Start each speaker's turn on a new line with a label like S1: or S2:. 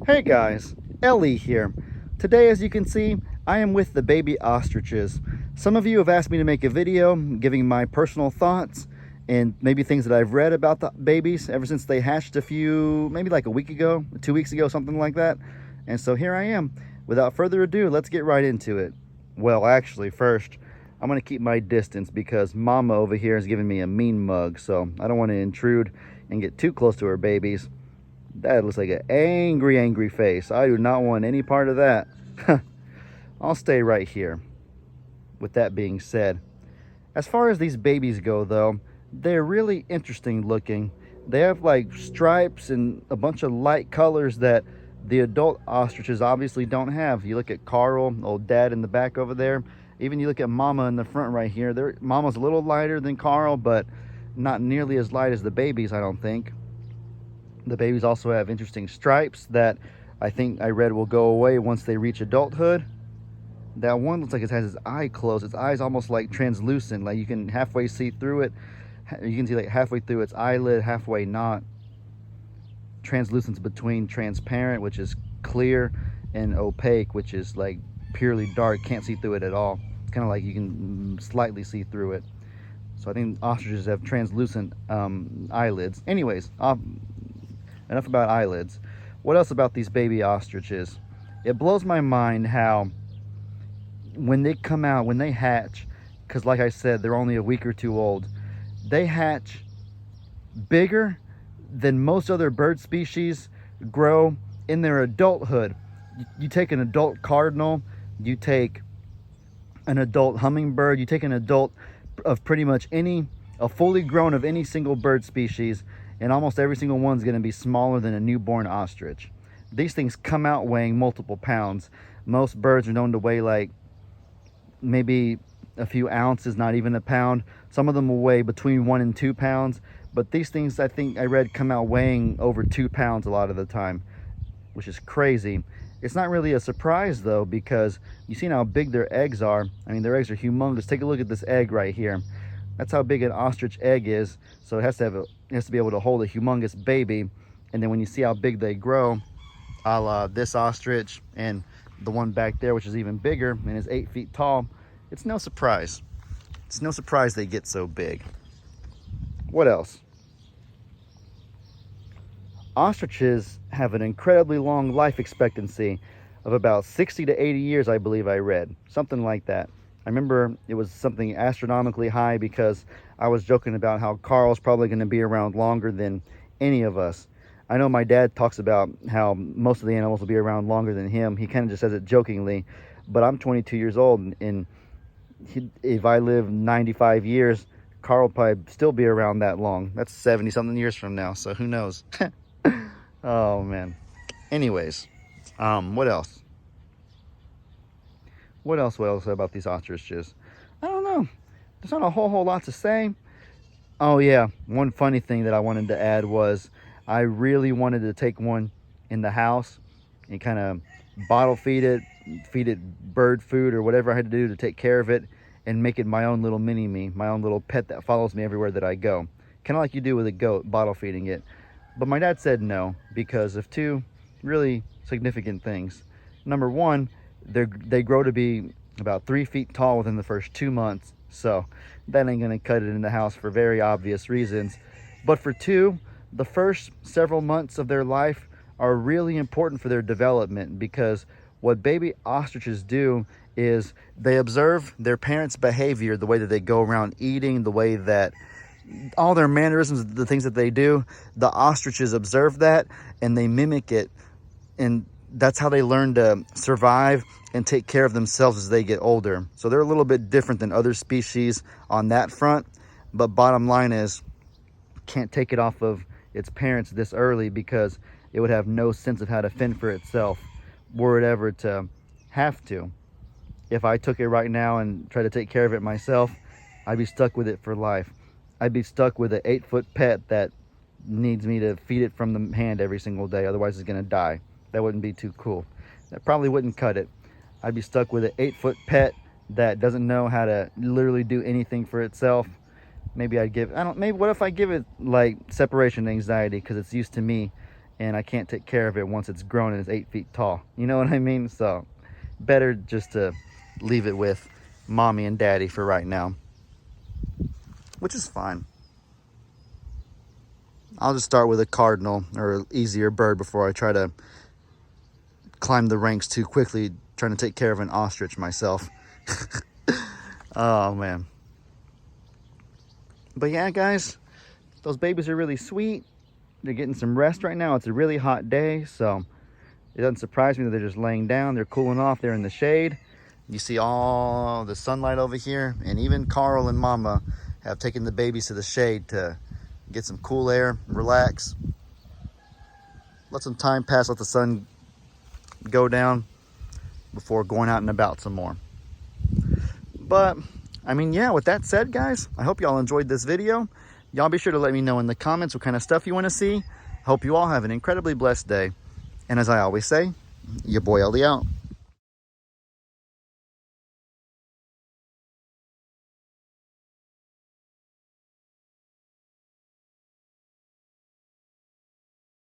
S1: Hey guys, Ellie here. Today, as you can see, I am with the baby ostriches. Some of you have asked me to make a video giving my personal thoughts and maybe things that I've read about the babies ever since they hatched maybe like a week ago, 2 weeks ago, something like that. And so here I am. Without further ado, let's get right into it. Well, actually, first, I'm gonna keep my distance because Mama over here is giving me a mean mug, so I don't want to intrude and get too close to her babies. That looks like an angry face. I do not want any part of that. I'll stay right here. With that being said, as far as these babies go though, they're really interesting looking. They have like stripes and a bunch of light colors that the adult ostriches obviously don't have. You look at Carl, old dad in the back over there. Even you look at Mama in the front right here. Mama's a little lighter than Carl, but not nearly as light as the babies, I don't think. The babies also have interesting stripes that I think I read will go away once they reach adulthood. That one looks like it has its eye closed. Its eye's almost like translucent, like you can halfway see through it. You can see like halfway through its eyelid, halfway not. Translucent's between transparent, which is clear, and opaque, which is like purely dark. Can't see through it at all. It's kind of like you can slightly see through it. So I think ostriches have translucent eyelids. Anyways, enough about eyelids. What else about these baby ostriches? It blows my mind how when they come out, when they hatch, because like I said, they're only a week or two old, they hatch bigger than most other bird species grow in their adulthood. You take an adult cardinal, you take an adult hummingbird, you take an adult of pretty much a fully grown of any single bird species, and almost every single one's going to be smaller than a newborn ostrich. These things come out weighing multiple pounds. Most birds are known to weigh like maybe a few ounces, not even a pound. Some of them will weigh between 1 and 2 pounds, but these things, I think I read, come out weighing over 2 pounds a lot of the time, which is crazy. It's not really a surprise though, because you see how big their eggs are. I mean, their eggs are humongous. Take a look at this egg right here. That's how big an ostrich egg is. So it has to be able to hold a humongous baby. And then when you see how big they grow, a la this ostrich and the one back there, which is even bigger and is 8 feet tall, it's no surprise. It's no surprise they get so big. What else? Ostriches have an incredibly long life expectancy of about 60 to 80 years, I believe I read. Something like that. I remember it was something astronomically high because I was joking about how Carl's probably going to be around longer than any of us. I know my dad talks about how most of the animals will be around longer than him. He kind of just says it jokingly, but I'm 22 years old, and if I live 95 years, Carl will probably still be around that long. That's 70 something years from now, so who knows? Oh man. Anyways, what else? What else about these ostriches? I don't know. There's not a whole lot to say. Oh yeah, one funny thing that I wanted to add was I really wanted to take one in the house and kind of bottle feed it bird food or whatever I had to do to take care of it, and make it my own little mini-me, my own little pet that follows me everywhere that I go. Kind of like you do with a goat, bottle feeding it. But my dad said no because of two really significant things. Number one, they grow to be about 3 feet tall within the first 2 months, so that ain't gonna cut it in the house for very obvious reasons. But for two, the first several months of their life are really important for their development, because what baby ostriches do is they observe their parents' behavior, the way that they go around eating, the way that all their mannerisms, the things that they do. The ostriches observe that and they mimic it, and that's how they learn to survive and take care of themselves as they get older. So they're a little bit different than other species on that front, but bottom line is, can't take it off of its parents this early because it would have no sense of how to fend for itself were it ever to have to. If I took it right now and tried to take care of it myself, I'd be stuck with it for life. I'd be stuck with an 8-foot pet that needs me to feed it from the hand every single day, otherwise it's gonna die. That wouldn't be too cool. That probably wouldn't cut it. I'd be stuck with an 8-foot pet that doesn't know how to literally do anything for itself. Maybe what if I give it like separation anxiety because it's used to me and I can't take care of it once it's grown and it's 8 feet tall. You know what I mean? So better just to leave it with mommy and daddy for right now, which is fine. I'll just start with a cardinal or easier bird before I try to climb the ranks too quickly, trying to take care of an ostrich myself. Oh man. But yeah, guys, those babies are really sweet. They're getting some rest right now. It's a really hot day, so it doesn't surprise me that they're just laying down. They're cooling off. They're in the shade. You see all the sunlight over here, and even Carl and Mama have taken the babies to the shade to get some cool air, relax, let some time pass, let the sun go down before going out and about some more. But I mean, yeah, with that said, guys, I hope y'all enjoyed this video. Y'all be sure to let me know in the comments what kind of stuff you want to see. Hope you all have an incredibly blessed day. And as I always say, your boy LD out.